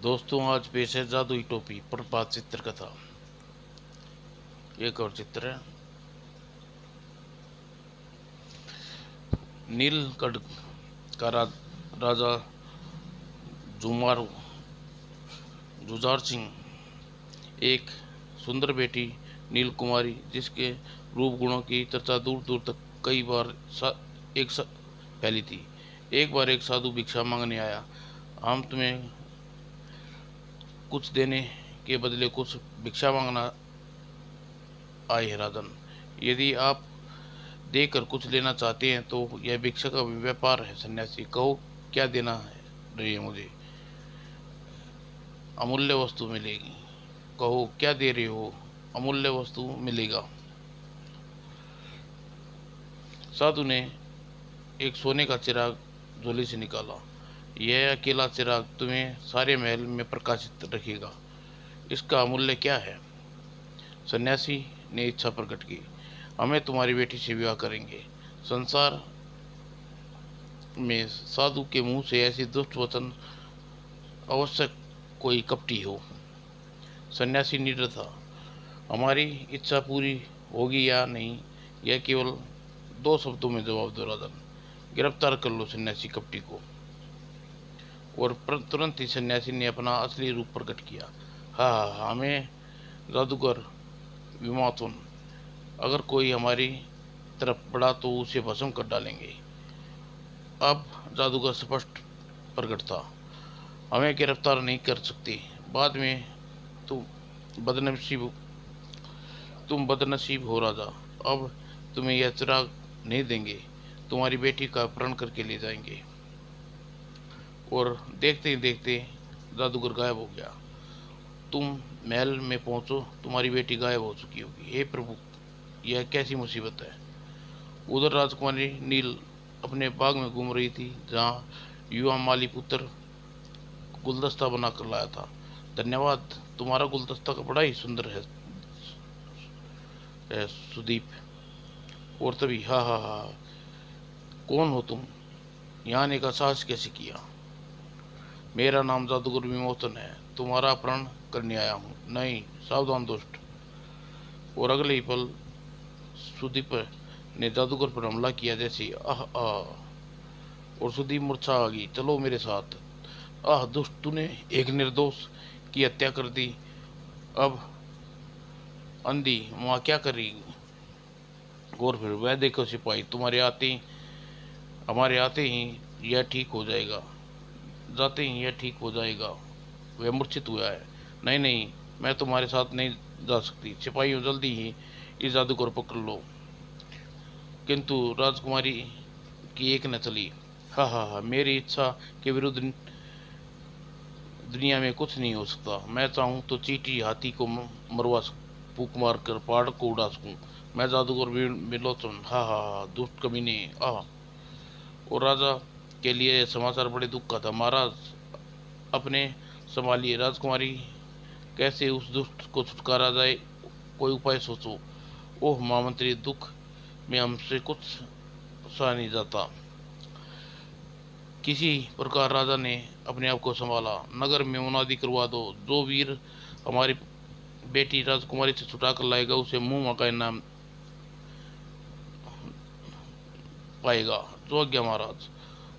दोस्तों, आज पेश है जादुई टोपी प्रभात चित्रकथा। एक और चित्र है। नीलकंठ का राजा जुमारू जुझार सिंह एक सुंदर बेटी नील कुमारी, जिसके रूप गुणों की चर्चा दूर दूर तक कई बार फैली थी। एक बार एक साधु भिक्षा मांगने आया। हम तुम्हें कुछ देने के बदले कुछ भिक्षा मांगना आए हैं राजन। यदि आप देकर कुछ लेना चाहते हैं तो यह भिक्षा का व्यापार है। सन्यासी, कहो क्या देना है रही है मुझे? अमूल्य वस्तु मिलेगी। कहो क्या दे रहे हो? अमूल्य वस्तु मिलेगा। साधु ने एक सोने का चिराग झोले से निकाला। यह अकेला चिराग तुम्हें सारे महल में प्रकाशित रखेगा। इसका अमूल्य क्या है? सन्यासी ने इच्छा प्रकट की। हमें तुम्हारी बेटी से विवाह करेंगे। संसार में साधु के मुंह से ऐसी दुष्ट वचन अवश्य कोई कपटी हो। सन्यासी निडर था। हमारी इच्छा पूरी होगी या नहीं, यह केवल दो शब्दों में जवाब दो राजन। गिरफ्तार कर लो सन्यासी कपटी को। और तुरंत ही सन्यासी ने अपना असली रूप प्रकट किया। हाँ, हमें जादूगर विमातुन, अगर कोई हमारी तरफ बढ़ा तो उसे भस्म कर डालेंगे। अब जादूगर स्पष्ट प्रकट था। हमें गिरफ्तार नहीं कर सकते। बाद में तुम बदनसीब तुम बदनसीब हो राजा। अब तुम्हें यह चिराग नहीं देंगे। तुम्हारी बेटी का अपहरण करके ले जाएंगे। और देखते ही देखते जादूगर गायब हो गया। तुम महल में पहुंचो, तुम्हारी बेटी गायब हो चुकी होगी। हे प्रभु, यह कैसी मुसीबत है। उधर राजकुमारी नील अपने बाग में घूम रही थी, जहाँ युवा माली पुत्र गुलदस्ता बनाकर लाया था। धन्यवाद, तुम्हारा गुलदस्ता का बड़ा ही सुंदर है सुदीप। और तभी हा हा हा, कौन हो तुम? यहाँ आने का साहस कैसे किया? मेरा नाम जादूगर विमोचन है। तुम्हारा अपहरण करने आया हूँ। नहीं, सावधान दुष्ट। और अगले ही पल सुदीप ने जादूगर पर हमला किया। जैसे आह आह, और सुदीप मूर्छा आ गई। चलो मेरे साथ। आह दुष्ट, तूने एक निर्दोष की हत्या कर दी। अब अंधी माँ क्या करेगी? और फिर वह देखो सिपाही, हमारे आते ही यह ठीक हो जाएगा। जाते ही यह ठीक हो जाएगा। वह मूर्छित हुआ है। नहीं नहीं, मैं तुम्हारे साथ नहीं जा सकती। सिपाहियों, जल्दी ही इस जादूगर को पकड़ लो। किंतु राजकुमारी की एक न चली। हा हा हा, मेरी इच्छा के विरुद्ध दुनिया में कुछ नहीं हो सकता। मैं चाहूँ तो चींटी हाथी को मरवा फूक मार कर पहाड़ को उड़ा सकूं। मैं जादूगर विलोचन। हा हा हा, दुष्ट कमीने। आह। और राजा के लिए समाचार बड़े दुख का था। महाराज, अपने संभालिए। राजकुमारी कैसे उस दुष्ट को छुटकारा जाए, कोई उपाय सोचो। ओह महामंत्री, दुख में हमसे कुछ सहा नहीं जाता। किसी प्रकार राजा ने अपने आप को संभाला। नगर में मुनादी करवा दो। जो वीर हमारी बेटी राजकुमारी से छुटा कर लाएगा, उसे मुंह मका इनाम पाएगा। जो आज्ञा महाराज।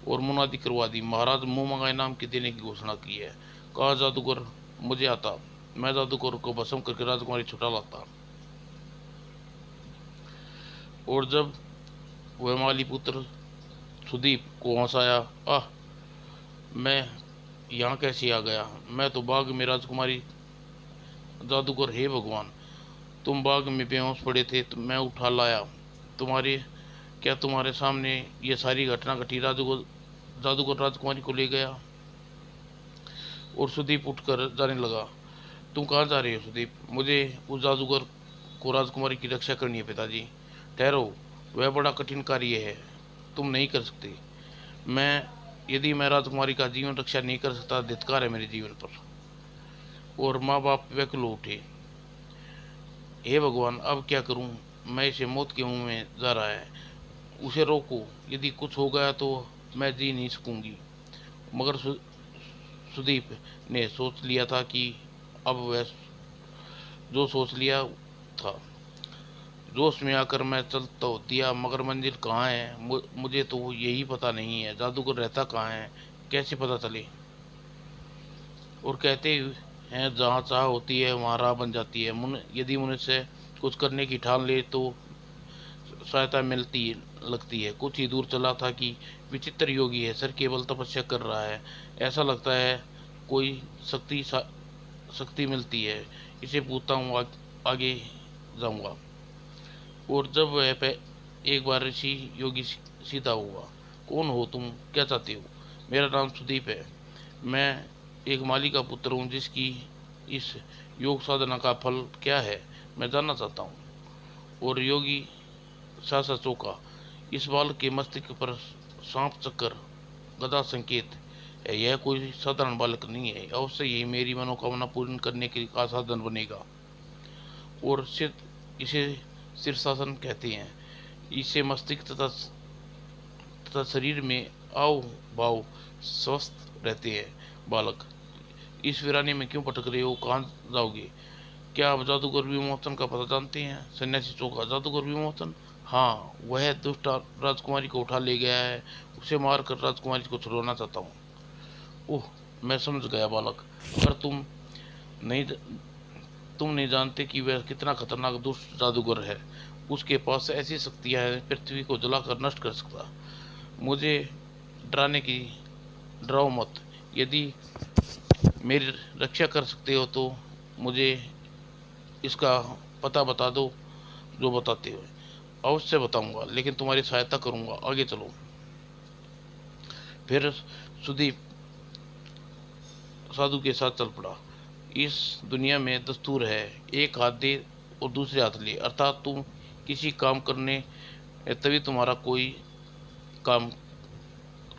और मुनादी करवा दी। महाराज मुंह मंगा इनाम की देने की घोषणा की है। कहा जादूगर मुझे आता, मैं जादूगर को भस्म करके राजकुमारी छुटा लाता। और जब वह माली पुत्र सुदीप को हंसाया, आह, मैं यहाँ कैसे आ गया? मैं तो बाग में राजकुमारी। जादूगर, हे भगवान, तुम बाग में बेहोश पड़े थे तो मैं उठा लाया। तुम्हारे सामने ये सारी घटना घटी। जादूगर राजकुमारी को ले गया। और सुदीप उठकर जाने लगा। तुम कहाँ जा रहे हो सुदीप? मुझे उस जादूगर को राजकुमारी की रक्षा करनी है पिताजी। ठहरो, वह बड़ा कठिन कार्य है, तुम नहीं कर सकते। यदि मैं राजकुमारी का जीवन रक्षा नहीं कर सकता, धिक्कार है मेरे जीवन पर। और माँ बाप व्याकुल उठे। हे भगवान, अब क्या करूं? मैं इसे मौत के मुंह में जा रहा है। उसे रोको। यदि कुछ हो गया तो मैं जी नहीं सकूंगी। मगर सुदीप ने सोच लिया था कि अब वह जो सोच लिया था। जोश में आकर मैं चल तो दिया, मगर मंजिल कहाँ है मुझे तो यही पता नहीं है। जादूगर रहता कहाँ है, कैसे पता चले। और कहते हैं जहाँ चाह होती है वहाँ राह बन जाती है। यदि मनुष्य कुछ करने की ठान ले तो सहायता मिलती लगती है। कुछ ही दूर चला था कि विचित्र योगी है, सर केवल तपस्या कर रहा है। ऐसा लगता है कोई शक्ति मिलती है। इसे पूछता हूँ, आगे जाऊंगा। और जब वह एक बार ऋषि योगी सीधा हुआ। कौन हो तुम, क्या चाहते हो? मेरा नाम सुदीप है। मैं एक माली का पुत्र हूँ, जिसकी इस योग साधना का फल क्या है मैं जानना चाहता हूँ। और योगी सहसा चौंका। इस बालक के मस्तिष्क पर सांप चक्कर गदा संकेत है। यह कोई साधारण बालक नहीं है, अवश्य यही मेरी मनोकामना पूर्ण करने का साधन बनेगा। और इसे शीर्षासन कहते हैं। इससे मस्तिष्क तथा शरीर में आओ भाव स्वस्थ रहते हैं। बालक, इस वीरानी में क्यों भटक रहे हो, कहाँ जाओगे? क्या आप जादूगर विमोचन का पता जानते हैं? सन्यासी चौंका। जादूगर विमोचन? हाँ, वह दुष्ट राजकुमारी को उठा ले गया है। उसे मारकर राजकुमारी को छुड़वाना चाहता हूँ। ओह, मैं समझ गया बालक, पर नहीं तुम नहीं जानते कि वह कितना खतरनाक दुष्ट जादूगर है। उसके पास ऐसी शक्तियां हैं, पृथ्वी को जलाकर नष्ट कर सकता। मुझे डराने की डराओ मत। यदि मेरी रक्षा कर सकते हो तो मुझे इसका पता बता दो। जो बताते हो अवश्य बताऊंगा, लेकिन तुम्हारी सहायता करूंगा। आगे चलो। फिर सुदीप साधु के साथ चल पड़ा। इस दुनिया में दस्तूर है, एक हाथ दे और दूसरे हाथ ले, अर्थात तुम किसी काम करने तभी तुम्हारा कोई काम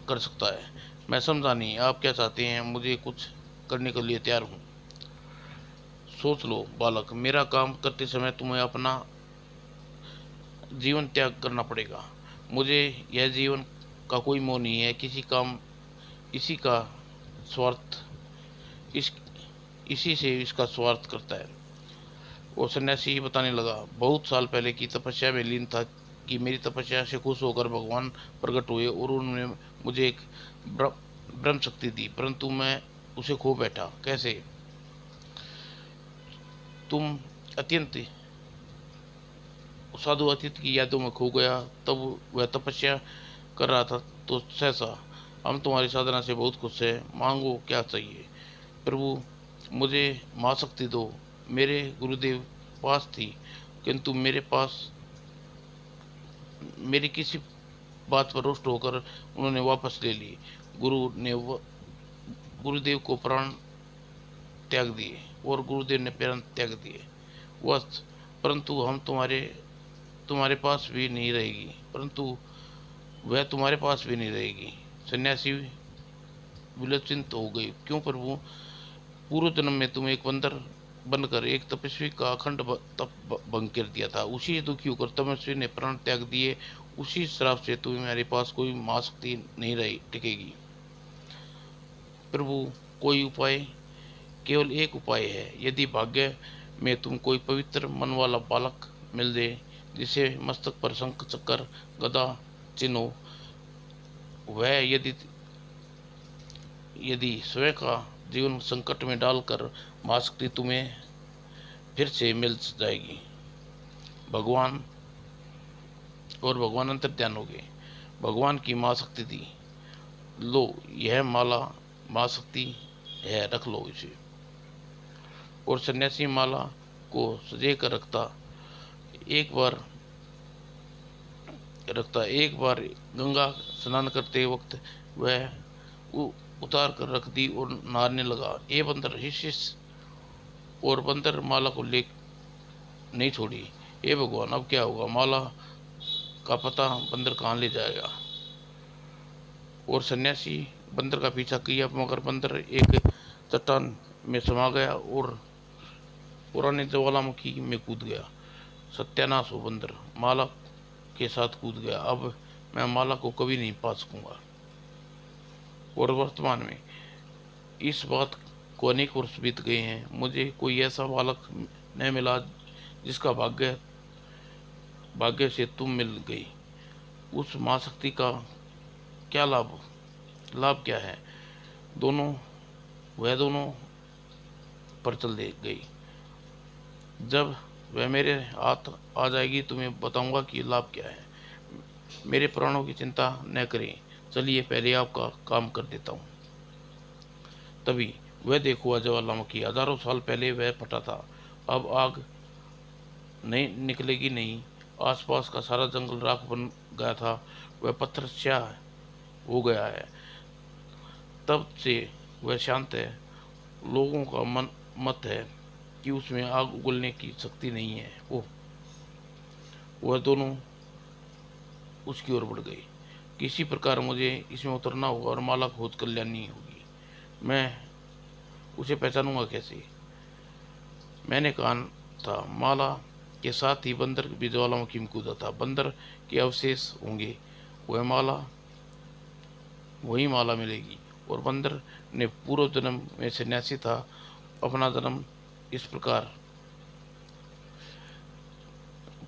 कर सकता है। मैं समझा नहीं, आप क्या चाहते हैं? मुझे कुछ करने के लिए तैयार हूँ। सोच लो बालक, मेरा काम करते समय तुम्हें अपना जीवन त्याग करना पड़ेगा। मुझे यह जीवन का कोई मोह नहीं है। किसी काम इसी का स्वार्थ इस इसी से इसका स्वार्थ करता है। वो सन्यासी बताने लगा, बहुत साल पहले की तपस्या में लीन था कि मेरी तपस्या से खुश होकर भगवान प्रकट हुए और उन्होंने मुझे एक ब्रह्म शक्ति दी, परंतु मैं उसे खो बैठा। कैसे? तुम अत्यंत साधु अतीत की यादों में खो गया। तब वह तपस्या कर रहा था तो सहसा, हम तुम्हारी साधना से बहुत खुश हैं, मांगो क्या चाहिए। प्रभु, मुझे माँ शक्ति दो। मेरे गुरुदेव पास थी, किंतु मेरी किसी बात पर रुष्ट होकर उन्होंने वापस ले ली। गुरुदेव को प्राण त्याग दिए और गुरुदेव ने प्राण त्याग दिए। वस्त, परंतु हम तुम्हारे पास भी नहीं रहेगी। परंतु वह तुम्हारे पास भी नहीं रहेगी। सन्यासी विलक्षित हो गई। क्यों प्रभु? पूर्व जन्म में तुम एक बंदर बनकर एक तपस्वी का अखंड तप भंग कर दिया था। उसी दुखी होकर तपस्वी ने प्राण त्याग दिए। उसी श्राप से तुम्हारे पास कोई मां शक्ति नहीं रही टिकेगी। प्रभु, कोई उपाय? केवल एक उपाय है। यदि भाग्य में तुम कोई पवित्र मन वाला बालक मिल दे, जिसे मस्तक पर शंख चक्र गदा चिन्ह हो, वह यदि स्वयं का जीवन संकट में डालकर मां शक्ति तुम्हें फिर से मिल जाएगी। भगवान भगवान अंतर्ध्यान हो गए। भगवान की मां शक्ति दी। लो, यह माला मां शक्ति है, रख लो इसे। और सन्यासी माला को सजे कर एक बार गंगा स्नान करते वक्त वह उतार कर रख दी और नहाने लगा। ए बंदर, हिस। और बंदर माला को ले नहीं छोड़ी। हे भगवान, अब क्या होगा? माला का पता बंदर कहाँ ले जाएगा? और सन्यासी बंदर का पीछा किया, मगर बंदर एक चट्टान में समा गया और पुराने ज्वालामुखी में कूद गया। सत्यानाश हो बंदर, माला के साथ कूद गया। अब मैं माला को कभी नहीं पा सकूंगा। और वर्तमान में इस बात को अनेक वर्ष बीत गए हैं, मुझे कोई ऐसा बालक न मिला जिसका भाग्य से तुम मिल गई। उस माँ शक्ति का क्या लाभ लाभ क्या है? दोनों वह दोनों पर चल दे गई। जब वह मेरे हाथ आ जाएगी तुम्हें बताऊंगा कि लाभ क्या है। मेरे प्राणों की चिंता न करें, चलिए पहले आपका काम कर देता हूँ। तभी वह देखो ज्वालामुखी, हजारों साल पहले वह फटा था, अब आग नहीं निकलेगी नहीं। आसपास का सारा जंगल राख बन गया था, वह पत्थर स्याह हो गया है। तब से वह शांत है। लोगों का मन मत है कि उसमें आग उगलने की शक्ति नहीं है। वह दोनों उसकी ओर बढ़ गई। किसी प्रकार मुझे इसमें उतरना होगा और माला खोज कर लानी होगी। मैं उसे पहचानूंगा कैसे? मैंने कहा था माला के साथ ही बंदर भी ज्वालामुखी में कूदा था। बंदर के अवशेष होंगे, वह माला वही माला मिलेगी। और बंदर ने पूर्व जन्म में सन्यासी था, अपना जन्म इस प्रकार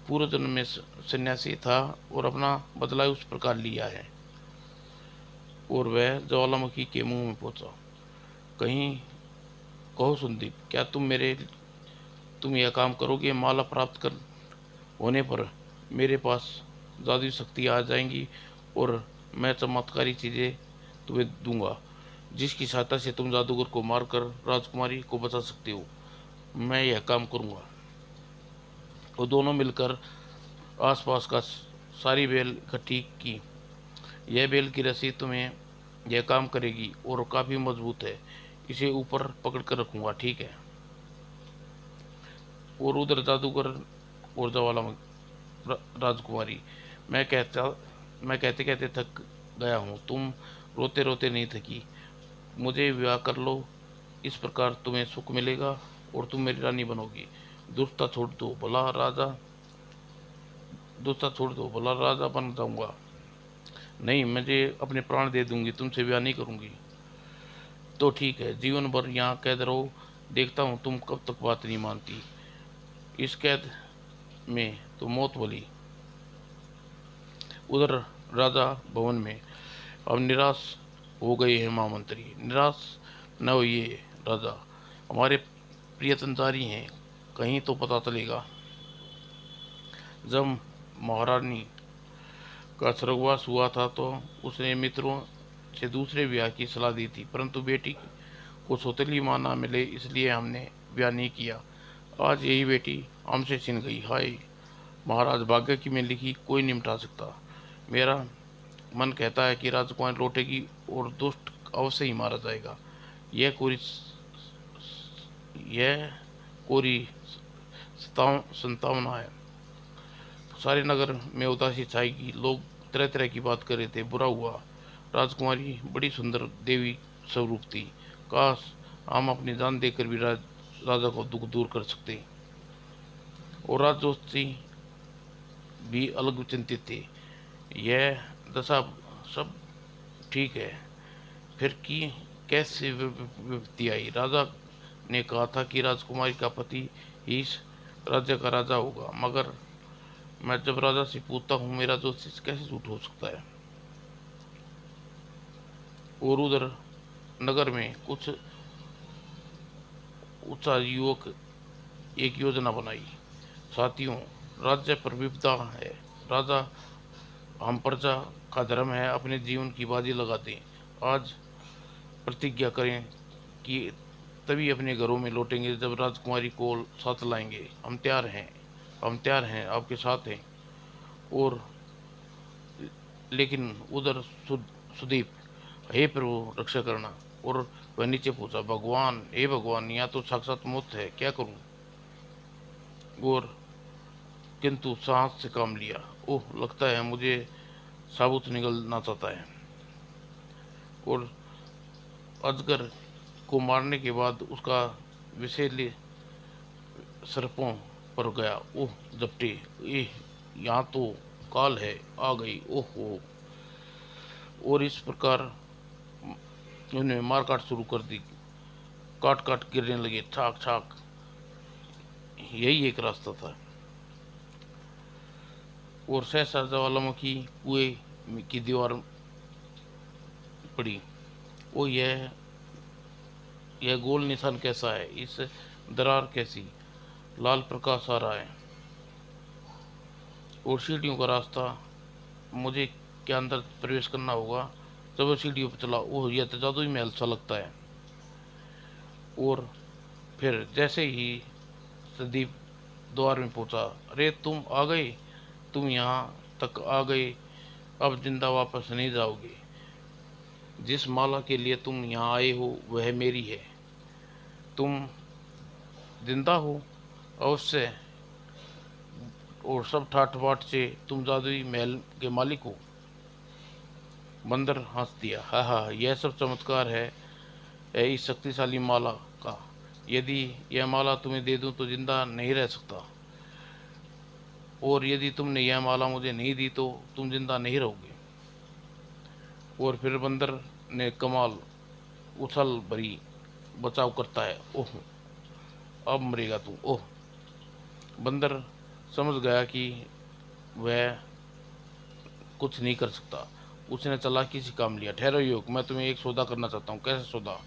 पूर्व जन्म में सन्यासी था और अपना बदला उस प्रकार लिया है। और वह ज्वालामुखी के मुंह में पहुंचा। कहीं कहो संदीप, क्या तुम यह काम करोगे? माला प्राप्त कर होने पर मेरे पास जादुई शक्ति आ जाएंगी और मैं चमत्कारी चीजें तुम्हें दूंगा, जिसकी सहायता से तुम जादूगर को मारकर राजकुमारी को बचा सकते हो। मैं यह काम करूंगा। वो दोनों मिलकर आसपास का सारी बेल इकट्ठी की। यह बेल की रस्सी तुम्हें यह काम करेगी और काफी मजबूत है, इसे ऊपर पकड़ कर रखूंगा, ठीक है? और उधर जादूगर और राजकुमारी, मैं कहता मैं कहते कहते थक गया हूँ, तुम रोते रोते नहीं थकी। मुझे विवाह कर लो, इस प्रकार तुम्हें सुख मिलेगा और तुम मेरी रानी बनोगी। दुष्टता छोड़ दो, भला राजा बन जाऊंगा। नहीं, मुझे अपने प्राण दे दूंगी, तुमसे ब्याह नहीं करूंगी। तो ठीक है, जीवन भर यहाँ कैद रहो, देखता हूँ तुम कब तक बात नहीं मानती। इस कैद में तो मौत बोली। उधर राजा भवन में अब निराश हो गए हैं महामंत्री। निराश न होइए राजा, हमारे प्रियतम जारी हैं, कहीं तो पता चलेगा। जब महारानी का स्वर्गवास हुआ था तो उसने मित्रों से दूसरे ब्याह की सलाह दी थी, परंतु बेटी को सौतेली माँ ना मिले, इसलिए हमने ब्याह नहीं किया। आज यही बेटी हमसे छिन गई। हाय महाराज, भाग्य की में लिखी कोई नहीं मिटा सकता। मेरा मन कहता है कि राजकुमारी लौटेगी और दुष्ट अवश्य ही मारा जाएगा। यह कोरी यह कोरी संतावना है। सारे नगर में उदासी छाएगी, लोग तरह तरह की बात कर रहे थे। बुरा हुआ, राजकुमारी बड़ी सुंदर देवी स्वरूप थी। काश हम अपनी जान देकर भी राजा को दुख दूर कर सकते। और राजोत्सी भी अलग चिंतित थे। यह दशा सब ठीक है, फिर की कैसे विपत्ति आई? राजा ने कहा था कि राजकुमारी का पति ही इस राज्य का राजा होगा, मगर मैं जब राजा से पूछता हूँ, मेरा ज्योतिष कैसे झूठ हो सकता है? और उधर नगर में कुछ उत्साह युवक एक योजना बनाई। साथियों, राज्य पर विपदा है, राजा हम प्रजा का धर्म है, अपने जीवन की बाजी लगा दें। आज प्रतिज्ञा करें कि तभी अपने घरों में लौटेंगे जब राजकुमारी को साथ लाएंगे। हम तैयार हैं, आपके साथ हैं। और लेकिन उधर सुदीप, हे प्रभु रक्षा करना। और वह नीचे पूछा, भगवान, हे भगवान, यहाँ तो साक्षात मौत है, क्या करूं? और किंतु साहस से काम लिया। ओह, लगता है मुझे साबुत निकलना चाहता है। और अजगर को मारने के बाद उसका विषैले सर्पों पर गया। ओह जपटे, यहाँ तो काल है, आ गई, ओहो। और इस प्रकार उन्हें मारकाट शुरू कर दी। काट काट गिरने लगे, छाक छाक। यही एक रास्ता था। और सहसा ज्वालामुखी कुएं की दीवार पड़ी। वो यह गोल निशान कैसा है, इस दरार कैसी, लाल प्रकाश आ रहा है। और सीढ़ियों का रास्ता, मुझे क्या अंदर प्रवेश करना होगा। जब वो सीढ़ियों पर चला, ओह यह तो जादुई महल सा लगता है। और फिर जैसे ही संदीप द्वार में पहुंचा, अरे तुम आ गए, तुम यहाँ तक आ गए, अब जिंदा वापस नहीं जाओगे। जिस माला के लिए तुम यहाँ आए हो वह मेरी है। तुम जिंदा हो अवश्य, और सब ठाठ बाट से तुम जादुई महल के मालिक हो। बंदर हंस दिया, हा हा, यह सब चमत्कार है इस शक्तिशाली माला का। यदि यह माला तुम्हें दे दूं तो जिंदा नहीं रह सकता, और यदि तुमने यह माला मुझे नहीं दी तो तुम जिंदा नहीं रहोगे। और फिर बंदर ने कमाल उछल भरी बचाव करता है, ओह अब मरेगा तू, ओह। बंदर समझ गया कि वह कुछ नहीं कर सकता। उसने चालाकी से काम लिया, ठहरो युवक, मैं तुम्हें एक सौदा करना चाहता हूँ। कैसा सौदा?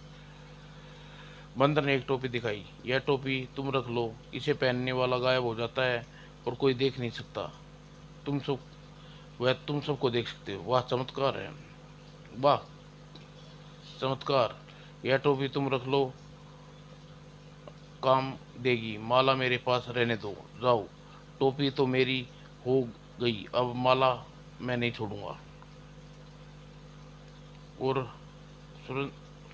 बंदर ने एक टोपी दिखाई, यह टोपी तुम रख लो, इसे पहनने वाला गायब हो जाता है और कोई देख नहीं सकता। तुम सब वह तुम सबको देख सकते हो। वाह चमत्कार है, वाह चमत्कार। यह टोपी तुम रख लो, काम देगी। माला मेरे पास रहने दो, जाओ। टोपी तो मेरी हो गई, अब माला मैं नहीं छोड़ूंगा। और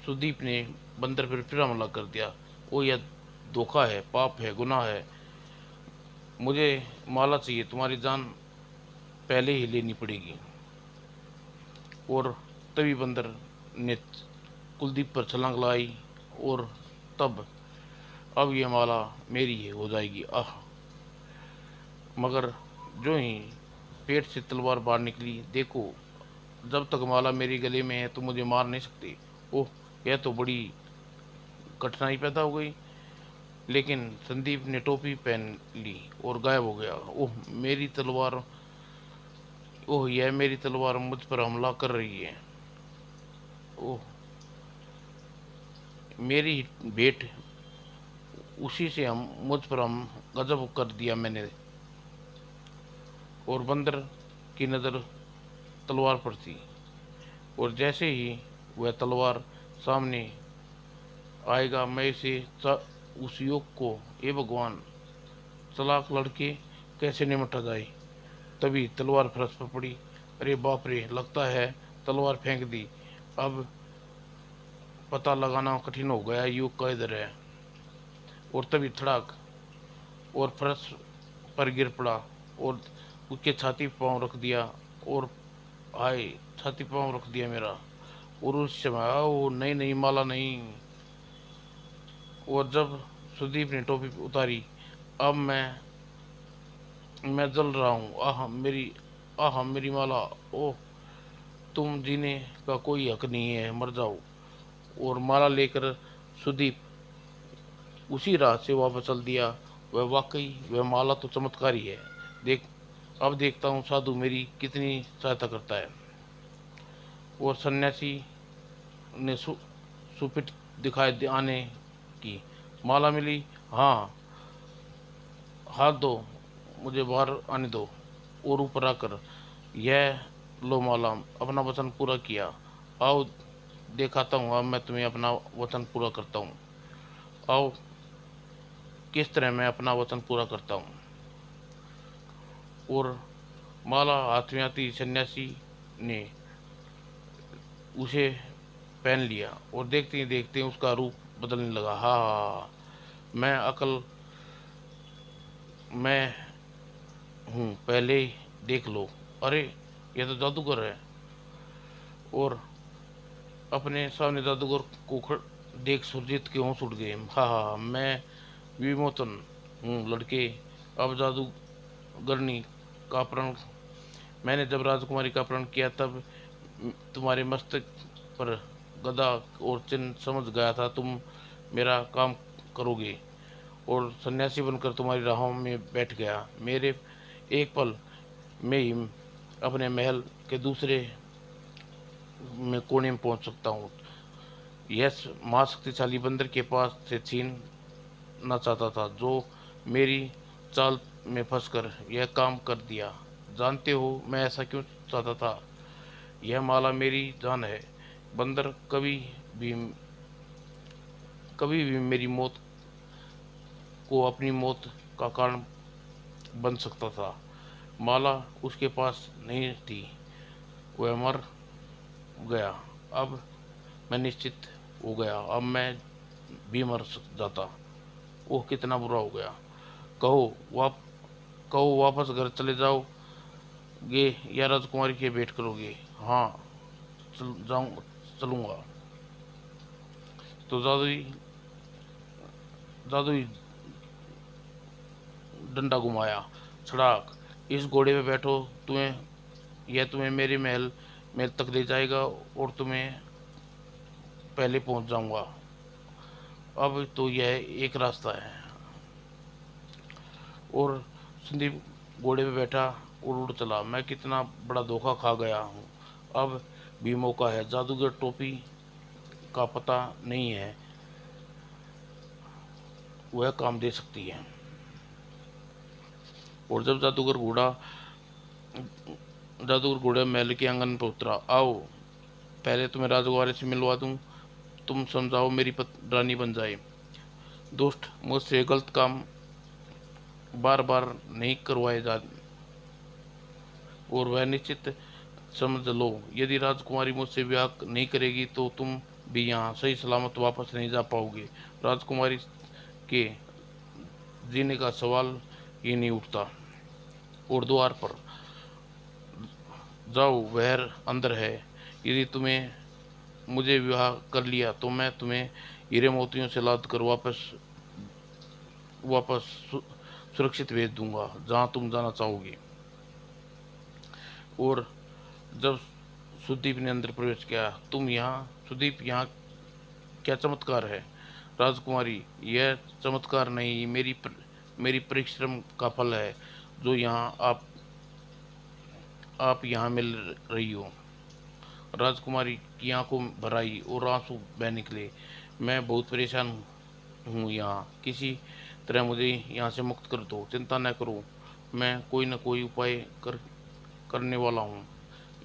सुदीप ने बंदर पर फिर हमला कर दिया। ओ यह धोखा है, पाप है, गुनाह है। मुझे माला चाहिए, तुम्हारी जान पहले ही लेनी पड़ेगी। और तभी बंदर ने कुलदीप पर छलांग लगाई, और तब अब यह माला मेरी है हो जाएगी, आह। मगर जो ही पेट से तलवार बाहर निकली, देखो जब तक माला मेरी गले में है तो मुझे मार नहीं सकती। ओह यह तो बड़ी कठिनाई पैदा हो गई। लेकिन संदीप ने टोपी पहन ली और गायब हो गया। ओह मेरी तलवार, ओह यह मेरी तलवार मुझ पर हमला कर रही है। ओह मेरी भेंट उसी से हम मुझ पर हम गजब कर दिया मैंने। और बंदर की नज़र तलवार पर थी, और जैसे ही वह तलवार सामने आएगा, मैं इसे उस युवक को, ए भगवान, चालाक लड़के कैसे निमटा जाए। तभी तलवार फर्श पर पड़ी। अरे बाप रे, लगता है तलवार फेंक दी। अब पता लगाना कठिन हो गया युवक का इधर है। और तभी धड़ाक, और फर्श पर गिर पड़ा, और उसके छाती पांव रख दिया। और आए छाती पांव रख दिया मेरा। और उस समय ओ नहीं नहीं, माला नहीं। और जब सुदीप ने टोपी उतारी, अब मैं जल रहा हूँ, आह मेरी माला। ओह तुम जीने का कोई हक नहीं है, मर जाओ। और माला लेकर सुदीप उसी राह से वापस चल दिया। वह वाकई वह माला तो चमत्कारी है। देख अब देखता हूँ साधु मेरी कितनी सहायता करता है। और सन्यासी ने सुपिट दिखाई आने की। माला मिली? हाँ, हाथ दो, मुझे बाहर आने दो। और ऊपर आकर, यह लो माला, अपना वचन पूरा किया। आओ दिखाता हूँ अब मैं तुम्हें अपना वचन पूरा करता हूँ। आओ किस तरह मैं अपना वचन पूरा करता हूँ। और माला हाथ में आती सन्यासी ने उसे पहन लिया, और देखते ही देखते उसका रूप बदलने लगा। हाँ हाँ हाँ, मैं अकल मैं हूँ, पहले ही देख लो। अरे यह तो जादूगर है। और अपने सामने जादूगर को देख सुरजीत के होश उड़ गए। हाँ हाँ, मैं विमोचन हूँ लड़के। अब जादूगरनी का प्रण, मैंने जब राजकुमारी का प्रण किया तब तुम्हारे मस्तक पर गदा और चिन्ह समझ गया था। तुम मेरा काम करोगे और सन्यासी बनकर तुम्हारी राहों में बैठ गया। मेरे एक पल में ही अपने महल के दूसरे में कोने में पहुंच सकता हूँ। यह महाशक्तिशाली बंदर के पास से छीनना चाहता था, जो मेरी चाल में फंसकर यह काम कर दिया। जानते हो मैं ऐसा क्यों चाहता था? यह माला मेरी जान है। बंदर भी कभी भी मेरी मौत को अपनी मौत का कारण बन सकता था। माला उसके पास नहीं थी, वह मर गया। अब मैं निश्चित हो गया, अब मैं भी मर जाता। ओह कितना बुरा हो गया। कहो वाप कहो वापस घर चले जाओगे या राजकुमारी की भेंट करोगे? हाँ, चलूंगा। तो जादुई डंडा घुमाया। छड़ाक, इस घोड़े पे बैठो। तुम्हें मेरे महल में तक ले जाएगा और तुम्हें पहले पहुंच जाऊंगा। अब तो यह एक रास्ता है। और संदीप घोड़े पे बैठा और उड़ चला। मैं कितना बड़ा धोखा खा गया हूँ। अब भी मौका है। जादूगर टोपी का पता नहीं है, वह काम दे सकती है। और जब जादूगर घोड़ा महल के आंगन पर उतरा। आओ, पहले तुम्हें राजकुमारी से मिलवा दूं, तुम समझाओ मेरी रानी बन जाए। दोस्त, मुझसे गलत काम बार बार नहीं करवाए जा, और वह निश्चित समझ लो, यदि राजकुमारी मुझसे विवाह नहीं करेगी तो तुम भी यहाँ सही सलामत वापस नहीं जा पाओगे। राजकुमारी के जीने का सवाल ही नहीं उठता। और द्वार पर जाओ, वह अंदर है। यदि तुम्हें मुझे विवाह कर लिया तो मैं तुम्हें हीरे मोतियों से लाद कर वापस सुरक्षित भेज दूंगा जहां तुम जाना चाहोगे। और जब सुदीप ने अंदर प्रवेश किया, तुम यहाँ सुदीप, यहाँ क्या चमत्कार है? राजकुमारी, यह चमत्कार नहीं, मेरी परिश्रम का फल है जो आप यहाँ मिल रही हो। राजकुमारी की आंखों में भर आई और आंसू बह निकले। मैं बहुत परेशान हूँ यहाँ, किसी तरह मुझे यहाँ से मुक्त कर दो। चिंता न करो, मैं कोई न कोई उपाय करने वाला हूँ।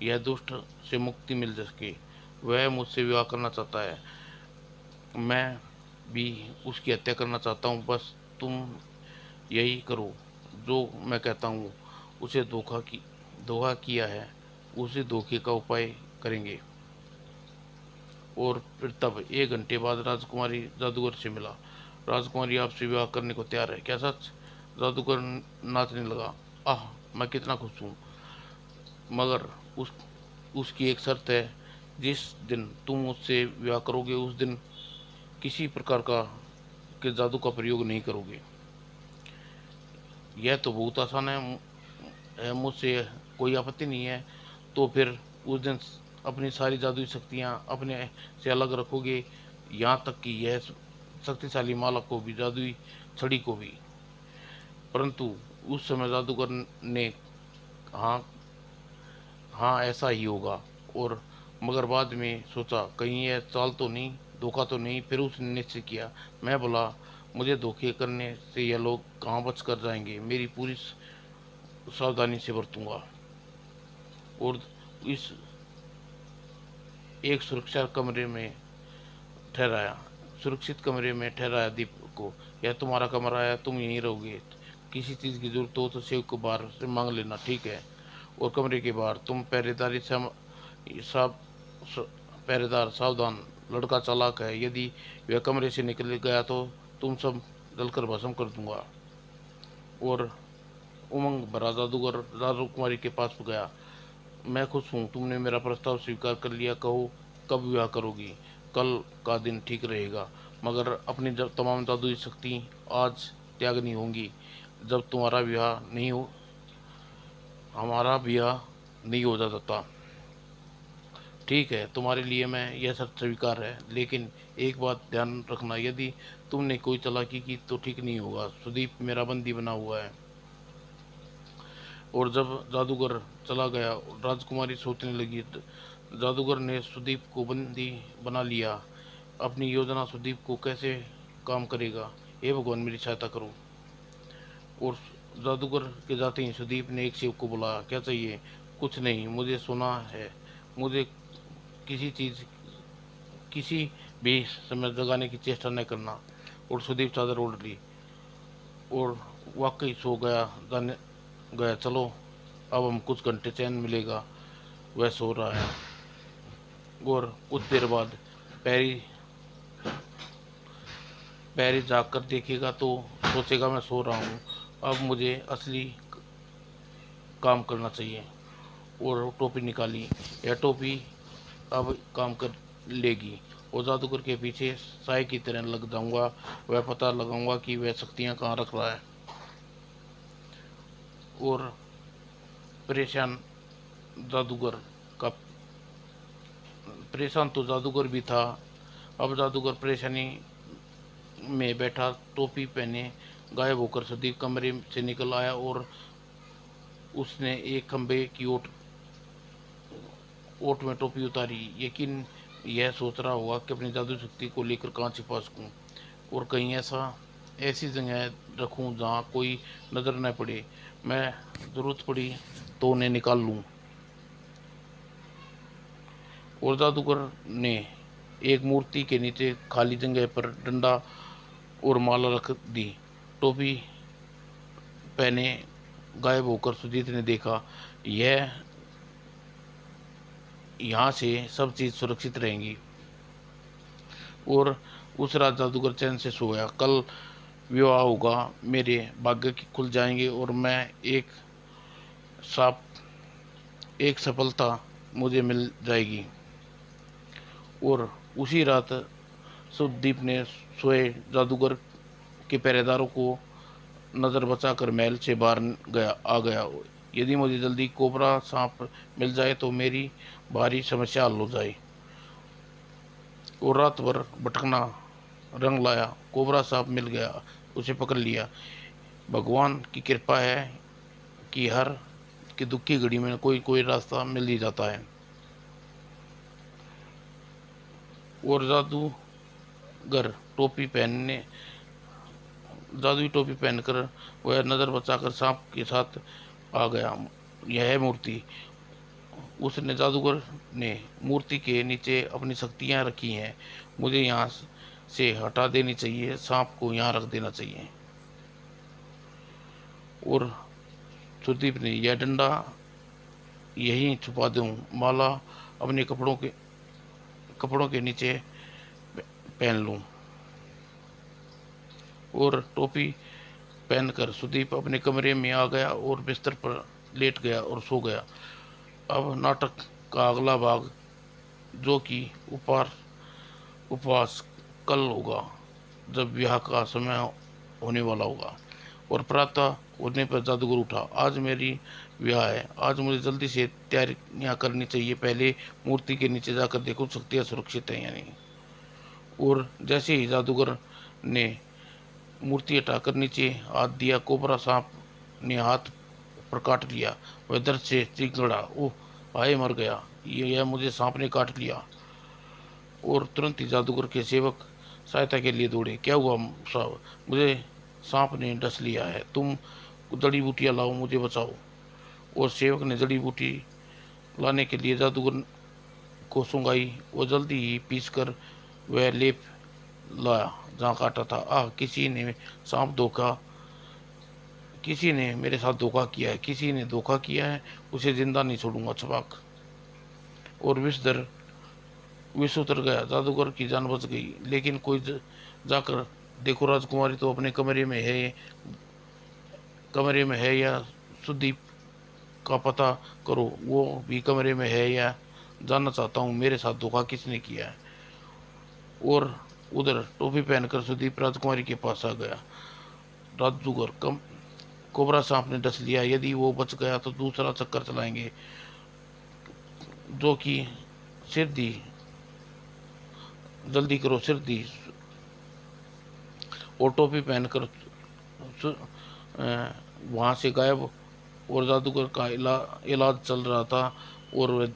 यह दुष्ट से मुक्ति मिल सके। वह मुझसे विवाह करना चाहता है, मैं भी उसकी हत्या करना चाहता हूँ। बस तुम यही करो जो मैं कहता हूँ। उसे धोखा किया है, उसे धोखे का उपाय करेंगे। और फिर तब 1 घंटे बाद राजकुमारी जादूगर से मिला। राजकुमारी आपसे विवाह करने को तैयार है, क्या सच? जादूगर नाचने लगा। आह, मैं कितना खुश हूँ, मगर उस उसकी एक शर्त है। जिस दिन तुम मुझसे विवाह करोगे उस दिन किसी प्रकार का के जादू का प्रयोग नहीं करोगे। यह तो बहुत आसान है, मुझसे कोई आपत्ति नहीं है। तो फिर उस दिन अपनी सारी जादुई शक्तियाँ अपने से अलग रखोगे, यहाँ तक कि यह शक्तिशाली माला को भी, जादुई छड़ी को भी। परंतु उस समय जादूगर ने हाँ हाँ ऐसा ही होगा। और मगर बाद में सोचा, कहीं यह चाल तो नहीं, धोखा तो नहीं। फिर उसने निश्चय किया, मैं बोला, मुझे धोखे करने से यह लोग कहाँ बच कर जाएंगे। मेरी पूरी सावधानी से बरतूंगा। और इस एक सुरक्षित कमरे में ठहराया दीपक को। यह तुम्हारा कमरा है, तुम यहीं रहोगे। किसी चीज़ की जरूरत हो तो शिव को बाहर से मांग लेना, ठीक है? और कमरे के बाहर तुम सब पहरेदार सावधान, लड़का चालाक है। यदि वह कमरे से निकल गया तो तुम सब जलकर भस्म कर दूंगा। और उमंग भरा जादूगर राजकुमारी के पास गया। मैं खुश हूँ, तुमने मेरा प्रस्ताव स्वीकार कर लिया। कहो कब विवाह करोगी? कल का दिन ठीक रहेगा, मगर अपनी जब तमाम जादुई शक्ति आज त्यागनी होंगी। जब हमारा ब्याह नहीं हो जाता। ठीक है, तुम्हारे लिए मैं यह शर्त स्वीकार है, लेकिन एक बात ध्यान रखना, यदि तुमने कोई चालाकी की तो ठीक नहीं होगा। सुदीप मेरा बंदी बना हुआ है। और जब जादूगर चला गया, राजकुमारी सोचने लगी। जादूगर ने सुदीप को बंदी बना लिया। अपनी योजना सुदीप को कैसे काम करेगा, हे भगवान मेरी सहायता करो। और जादूगर के जाते ही सुदीप ने एक सेवक को बुलाया। क्या चाहिए? कुछ नहीं, मुझे सुना है, मुझे किसी चीज किसी भी समय जगाने की चेष्टा न करना। और सुदीप चादर ओढ़ ली और वाकई सो गया। जाने गया, चलो अब हम कुछ घंटे चैन मिलेगा। वह सो रहा है। और कुछ देर बाद पैरी पैरी जाग कर देखेगा तो सोचेगा मैं सो रहा हूँ, अब मुझे असली काम करना चाहिए। और टोपी निकाली। यह टोपी अब काम कर लेगी। और जादूगर के पीछे साय की तरह लग जाऊंगा। वह पता लगाऊंगा कि वह शक्तियाँ कहाँ रख रहा है। और परेशान जादूगर का परेशान तो जादूगर भी था। अब जादूगर परेशानी में बैठा, टोपी पहने गायब होकर सदीप कमरे से निकल आया। और उसने एक खंबे की ओट में टोपी उतारी। यकीन यह सोच रहा होगा कि अपनी जादू शक्ति को लेकर कहाँ छिपा सकूं और कहीं ऐसी जगह रखूं जहाँ कोई नजर न पड़े। मैं जरूरत पड़ी तो उन्हें निकाल लूं। और जादूगर ने एक मूर्ति के नीचे खाली जगह पर डंडा और माला रख दी। टोपी पहने गायब होकर सुजीत ने देखा, यह यहाँ से सब चीज सुरक्षित रहेंगी। और उस रात जादूगर चैन से सो गया। कल विवाह होगा, मेरे भाग्य खुल जाएंगे और मैं साफ एक सफलता मुझे मिल जाएगी। और उसी रात सुदीप ने सोए जादूगर के पहरेदारों को नज़र बचाकर महल से बाहर आ गया। यदि मुझे जल्दी कोबरा सांप मिल जाए तो मेरी भारी समस्या हल हो जाए। और रात भर भटकना रंग लाया, कोबरा सांप मिल गया, उसे पकड़ लिया। भगवान की कृपा है कि हर की दुख की घड़ी में कोई कोई रास्ता मिल ही जाता है। और टोपी पहनने जादुई टोपी पहनकर वह नजर बचाकर सांप के साथ आ गया। यह मूर्ति उसने जादूगर ने मूर्ति के नीचे अपनी शक्तियां रखी हैं। मुझे यहाँ से हटा देनी चाहिए, सांप को यहाँ रख देना चाहिए। और सुदीप ने यह डंडा यहीं छुपा दूं, माला अपने कपड़ों के नीचे पहन लूं। और टोपी पहनकर सुदीप अपने कमरे में आ गया और बिस्तर पर लेट गया और सो गया। अब नाटक का अगला भाग, जो कि उपवास कल होगा, जब ब्याह का समय होने वाला होगा। और प्रातः उठने पर जादूगर उठा। आज मेरी ब्याह है, आज मुझे जल्दी से तैयारियां करनी चाहिए। पहले मूर्ति के नीचे जाकर देखो शक्तियां सुरक्षित है या नहीं। और जैसे ही जादूगर ने मूर्ति हटाकर नीचे हाथ दिया, कोबरा सांप ने हाथ पर काट लिया। वह दर्द से चीख पड़ा, ओह हाय, मर गया, ये यह मुझे सांप ने काट लिया। और तुरंत ही जादूगर के सेवक सहायता के लिए दौड़े। क्या हुआ साहब, मुझे सांप ने डस लिया है, तुम जड़ी बूटियाँ लाओ, मुझे बचाओ। और सेवक ने जड़ी बूटी लाने के लिए जादूगर को सुंघाई। वो जल्दी ही पीस कर वह लेप लाया जहाँ काटा था। किसी ने मेरे साथ धोखा किया है, किसी ने धोखा किया है, उसे जिंदा नहीं छोड़ूंगा, छपाक। और विष उतर गया, जादूगर की जान बच गई। लेकिन जाकर देखो, राजकुमारी तो अपने कमरे में है या सुदीप का पता करो, वो भी कमरे में है या, जानना चाहता हूँ मेरे साथ धोखा किसने किया है। और उधर टोपी पहनकर सुदीप राजकुमारी के पास आ गया। जादूगर कम कोबरा सांप ने डस लिया, यदि वो बच गया तो दूसरा चक्कर चलाएंगे, जो कि सिर दी, जल्दी करो सिर दी। और टोपी पहनकर वहाँ से गायब। और जादूगर का इलाज चल रहा था। और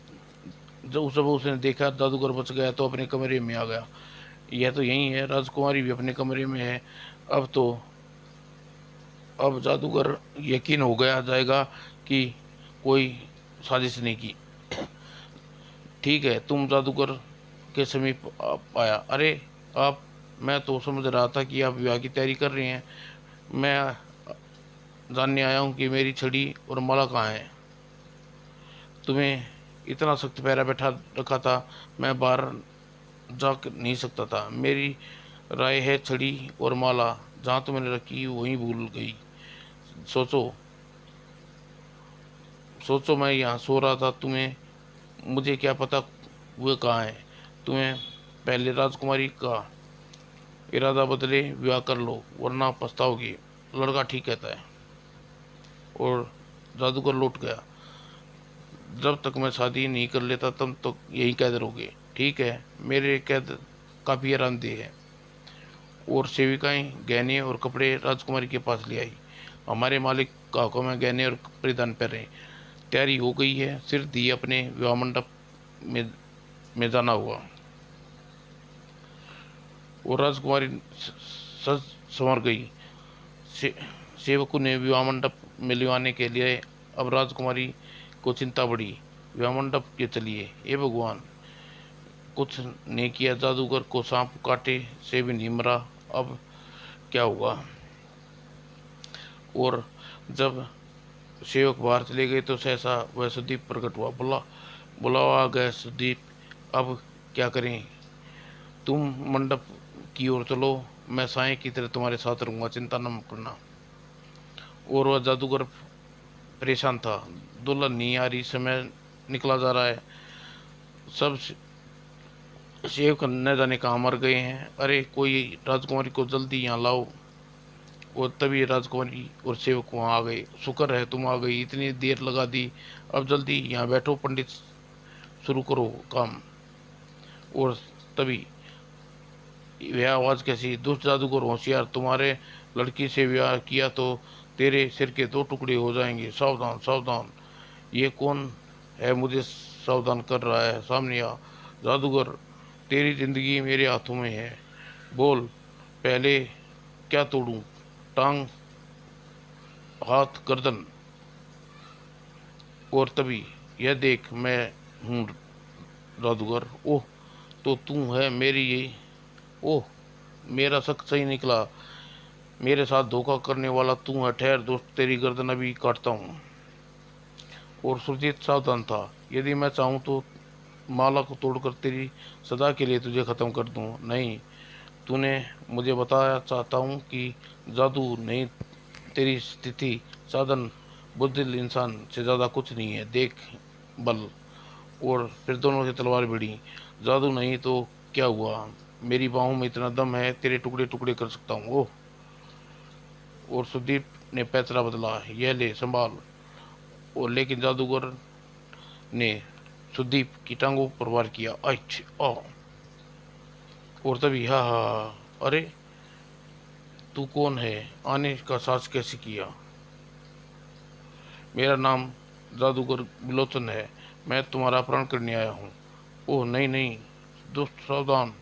जब उसने देखा जादूगर बच गया तो अपने कमरे में आ गया। यह तो यही है, राजकुमारी भी अपने कमरे में है। अब तो अब जादूगर यकीन हो गया जाएगा कि कोई साजिश नहीं की। ठीक है, तुम जादूगर के समीप आया। अरे आप, मैं तो समझ रहा था कि आप विवाह की तैयारी कर रहे हैं। मैं जानने आया हूँ कि मेरी छड़ी और माला कहाँ है। तुम्हें इतना सख्त पैरा बैठा रखा था, मैं बाहर जा नहीं सकता था। मेरी राय है छड़ी और माला जहाँ तुमने रखी वहीं भूल गई। सोचो सोचो, मैं यहाँ सो रहा था, तुम्हें मुझे क्या पता वो कहाँ है। तुम्हें पहले राजकुमारी का इरादा बदले, विवाह कर लो वरना पछताओगी। लड़का ठीक कहता है। और जादूगर लौट गया। जब तक मैं शादी नहीं कर लेता तब तक यही कैद रहोगे। ठीक है, मेरे कैद काफ़ी आरामदेह है। और सेविकाएं गहने और कपड़े राजकुमारी के पास ले आई। हमारे मालिक का हुक्म है, गहने और परिधान पहने। तैयारी हो गई है, सिर दी अपने विवाह मंडप में जाना हुआ। और राजकुमारी सज संवर गई। से, सेवकों ने विवाह मंडप में लिवाने के लिए अब राजकुमारी को चिंता बढ़ी। विवाह मंडप के चलिए, हे भगवान, कुछ नहीं किया, जादूगर को सांप काटे से भी नहीं मरा, अब क्या होगा। और जब सेवक बाहर चले गए तो सहसा वह सुदीप प्रकट हुआ। बुलावा आ गया सुदीप, अब क्या करें। तुम मंडप की ओर चलो, मैं साए की तरह तुम्हारे साथ रहूंगा, चिंता न करना। और वह जादूगर परेशान था। दुल्हन नहीं आ रही, समय निकला जा रहा है, सब सेवक न जाने कहाँ मर गए हैं। अरे कोई राजकुमारी को जल्दी यहाँ लाओ। और तभी राजकुमारी और सेवक वहाँ आ गए। शुक्र है तुम आ गई, इतनी देर लगा दी। अब जल्दी यहाँ बैठो, पंडित शुरू करो काम। और तभी यह आवाज़ कैसी, दुष्ट जादूगर होशियार, तुम्हारे लड़की से ब्याह किया तो तेरे सिर के दो टुकड़े हो जाएंगे, सावधान सावधान। ये कौन है मुझे सावधान कर रहा है, सामने आ। जादूगर, तेरी जिंदगी मेरे हाथों में है, बोल पहले क्या तोड़ूं, टांग, हाथ, गर्दन। और तभी यह देख, मैं हूँ जादूगर। ओह, तो तू है मेरी ये। ओह, मेरा शक सही निकला, मेरे साथ धोखा करने वाला तू है। ठहर दोस्त, तेरी गर्दन अभी काटता हूँ। और सुरजीत सावधान था। यदि मैं चाहूँ तो माला को तोड़कर तेरी सदा के लिए तुझे खत्म कर दूँ। नहीं, तूने मुझे बताया चाहता हूँ कि जादू नहीं, तेरी स्थिति साधन बुद्धिल इंसान से ज़्यादा कुछ नहीं है, देख बल। और फिर दोनों की तलवार भिड़ी। जादू नहीं तो क्या हुआ, मेरी बाहों में इतना दम है, तेरे टुकड़े टुकड़े कर सकता हूँ। ओह। और सुदीप ने पैतरा बदला, यह ले संभाल। और लेकिन जादूगर ने सुदीप की टांगों पर वार किया। अच्छ आ। और तभी हा हा, अरे तू कौन है, आने का साहस कैसे किया। मेरा नाम जादूगर बिलोचन है, मैं तुम्हारा अपहरण करने आया हूँ। ओह नहीं नहीं, दुष्ट सावधान।